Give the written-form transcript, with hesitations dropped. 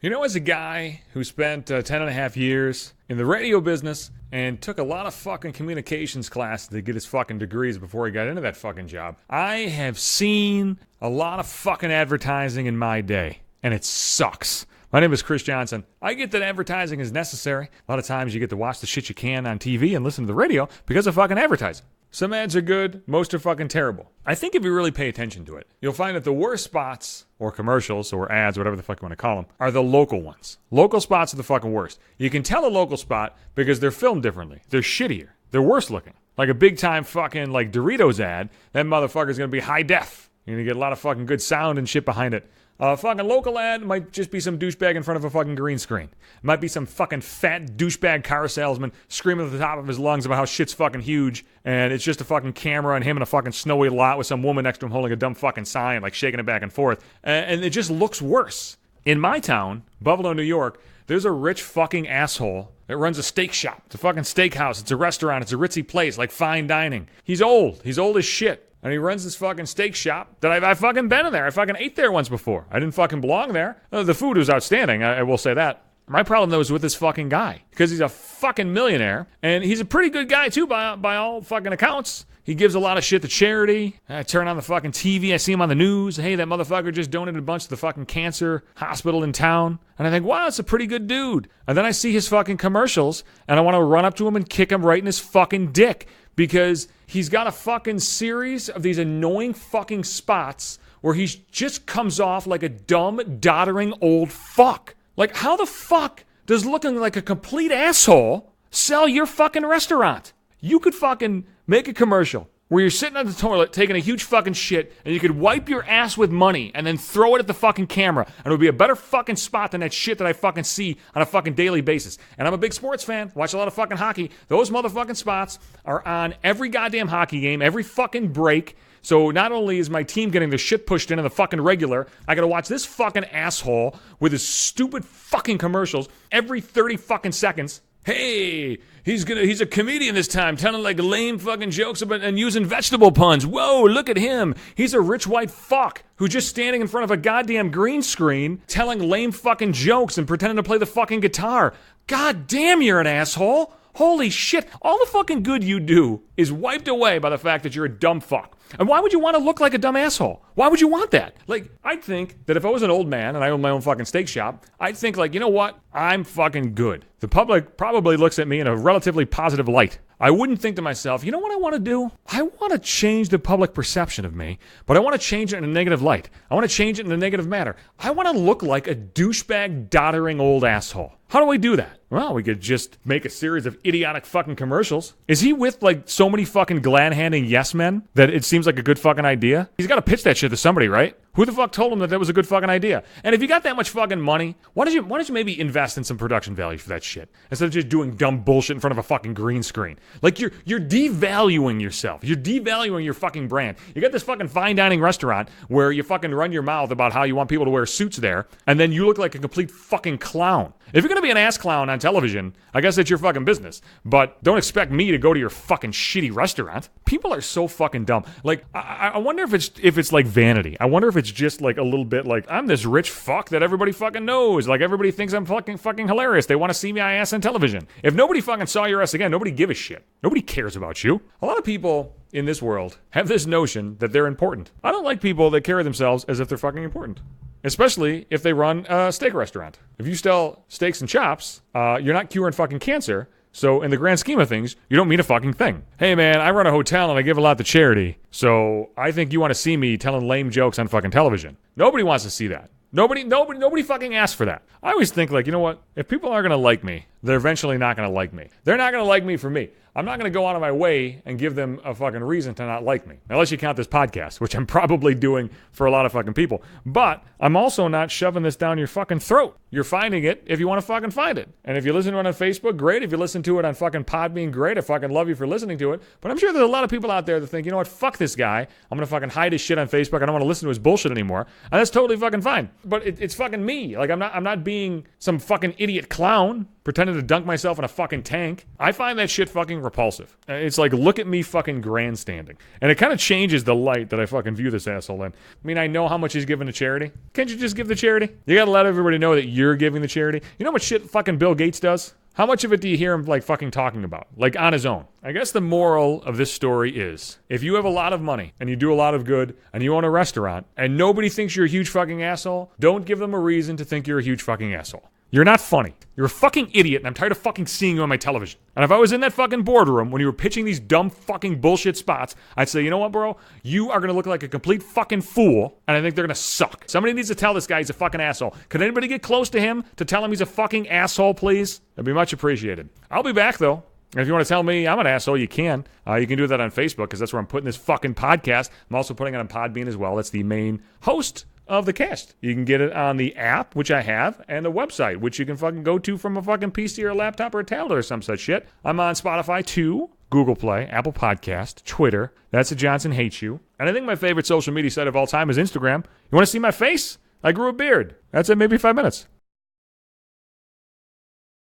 You know, as a guy who spent 10 and a half years in the radio business and took a lot of fucking communications classes to get his fucking degrees before he got into that fucking job, I have seen a lot of fucking advertising in my day, and it sucks. My name is Chris Johnson. I get that advertising is necessary. A lot of times you get to watch the shit you can on TV and listen to the radio because of fucking advertising. Some ads are good, most are fucking terrible. I think if you really pay attention to it, you'll find that the worst spots, or commercials, or ads, whatever the fuck you want to call them, are the local ones. Local spots are the fucking worst. You can tell a local spot because they're filmed differently. They're shittier. They're worse looking. Like a big time fucking like Doritos ad, that motherfucker's gonna be high def. You're gonna get a lot of fucking good sound and shit behind it. A fucking local ad might just be some douchebag in front of a fucking green screen. It might be some fucking fat douchebag car salesman screaming at the top of his lungs about how shit's fucking huge, and it's just a fucking camera and him in a fucking snowy lot with some woman next to him holding a dumb fucking sign, like shaking it back and forth. And it just looks worse. In my town, Buffalo, New York, there's a rich fucking asshole that runs a steak shop. It's a fucking steakhouse. It's a restaurant. It's a ritzy place, like fine dining. He's old. He's old as shit. And he runs this fucking steak shop that I've fucking been in there. I fucking ate there once before. I didn't fucking belong there. The food was outstanding, I will say that. My problem, though, is with this fucking guy. Because he's a fucking millionaire. And he's a pretty good guy, too, by all fucking accounts. He gives a lot of shit to charity. I turn on the fucking TV. I see him on the news. Hey, that motherfucker just donated a bunch to the fucking cancer hospital in town. And I think, wow, that's a pretty good dude. And then I see his fucking commercials. And I want to run up to him and kick him right in his fucking dick. Because he's got a fucking series of these annoying fucking spots where he just comes off like a dumb, doddering old fuck. Like, how the fuck does looking like a complete asshole sell your fucking restaurant? You could fucking make a commercial where you're sitting on the toilet taking a huge fucking shit and you could wipe your ass with money and then throw it at the fucking camera and it would be a better fucking spot than that shit that I fucking see on a fucking daily basis. And I'm a big sports fan, watch a lot of fucking hockey. Those motherfucking spots are on every goddamn hockey game, every fucking break. So not only is my team getting the shit pushed into the fucking regular, I gotta watch this fucking asshole with his stupid fucking commercials every 30 fucking seconds. Hey, he's a comedian this time, telling like lame fucking jokes about and using vegetable puns. Whoa, look at him. He's a rich white fuck who's just standing in front of a goddamn green screen telling lame fucking jokes and pretending to play the fucking guitar. God damn, you're an asshole. Holy shit. All the fucking good you do is wiped away by the fact that you're a dumb fuck. And why would you want to look like a dumb asshole? Why would you want that? Like, I'd think that if I was an old man and I owned my own fucking steak shop, I'd think like, you know what? I'm fucking good. The public probably looks at me in a relatively positive light. I wouldn't think to myself, you know what I want to do? I want to change the public perception of me, but I want to change it in a negative light. I want to change it in a negative manner. I want to look like a douchebag, doddering old asshole. How do we do that? Well, we could just make a series of idiotic fucking commercials. Is he with like so many fucking glad-handing yes men that it seems like a good fucking idea? He's got to pitch that shit to somebody, right? Who the fuck told him that that was a good fucking idea? And if you got that much fucking money, why don't you maybe invest in some production value for that shit instead of just doing dumb bullshit in front of a fucking green screen? Like you're devaluing yourself. You're devaluing your fucking brand. You got this fucking fine dining restaurant where you fucking run your mouth about how you want people to wear suits there, and then you look like a complete fucking clown. If you're gonna be an ass clown on television, I guess it's your fucking business. But don't expect me to go to your fucking shitty restaurant. People are so fucking dumb. Like, I wonder if it's like vanity. I wonder if it's just like a little bit like, I'm this rich fuck that everybody fucking knows. Like, everybody thinks I'm fucking hilarious. They want to see my ass on television. If nobody fucking saw your ass again, nobody give a shit. Nobody cares about you. A lot of people in this world have this notion that they're important. I don't like people that carry themselves as if they're fucking important. Especially if they run a steak restaurant. If you sell steaks and chops, you're not curing fucking cancer. So in the grand scheme of things, you don't mean a fucking thing. Hey man, I run a hotel and I give a lot to charity. So I think you want to see me telling lame jokes on fucking television. Nobody wants to see that. Nobody fucking asked for that. I always think like, you know what? If people aren't going to like me, they're eventually not going to like me. They're not going to like me for me. I'm not going to go out of my way and give them a fucking reason to not like me. Unless you count this podcast, which I'm probably doing for a lot of fucking people. But I'm also not shoving this down your fucking throat. You're finding it if you want to fucking find it. And if you listen to it on Facebook, great. If you listen to it on fucking Podbean, great. I fucking love you for listening to it. But I'm sure there's a lot of people out there that think, you know what, fuck this guy. I'm going to fucking hide his shit on Facebook. I don't want to listen to his bullshit anymore. And that's totally fucking fine. But it's fucking me. Like, I'm not being some fucking idiot clown. pretending to dunk myself in a fucking tank. I find that shit fucking repulsive. It's like, look at me fucking grandstanding. And it kind of changes the light that I fucking view this asshole in. I mean, I know how much he's giving to charity. Can't you just give the charity? You gotta let everybody know that you're giving the charity. You know how much shit fucking Bill Gates does? How much of it do you hear him like fucking talking about? Like on his own. I guess the moral of this story is, if you have a lot of money and you do a lot of good and you own a restaurant and nobody thinks you're a huge fucking asshole, don't give them a reason to think you're a huge fucking asshole. You're not funny. You're a fucking idiot, and I'm tired of fucking seeing you on my television. And if I was in that fucking boardroom when you were pitching these dumb fucking bullshit spots, I'd say, you know what, bro? You are gonna look like a complete fucking fool, and I think they're gonna suck. Somebody needs to tell this guy he's a fucking asshole. Could anybody get close to him to tell him he's a fucking asshole, please? That'd be much appreciated. I'll be back, though. And if you want to tell me I'm an asshole, you can. You can do that on Facebook, because that's where I'm putting this fucking podcast. I'm also putting it on Podbean as well. That's the main host of the cast. You can get it on the app, which I have, and the website, which you can fucking go to from a fucking PC or a laptop or a tablet or some such shit. I'm on Spotify too, Google Play, Apple Podcast, Twitter. That's a Johnson Hates You. And I think my favorite social media site of all time is Instagram. You want to see my face? I grew a beard. That's in maybe 5 minutes.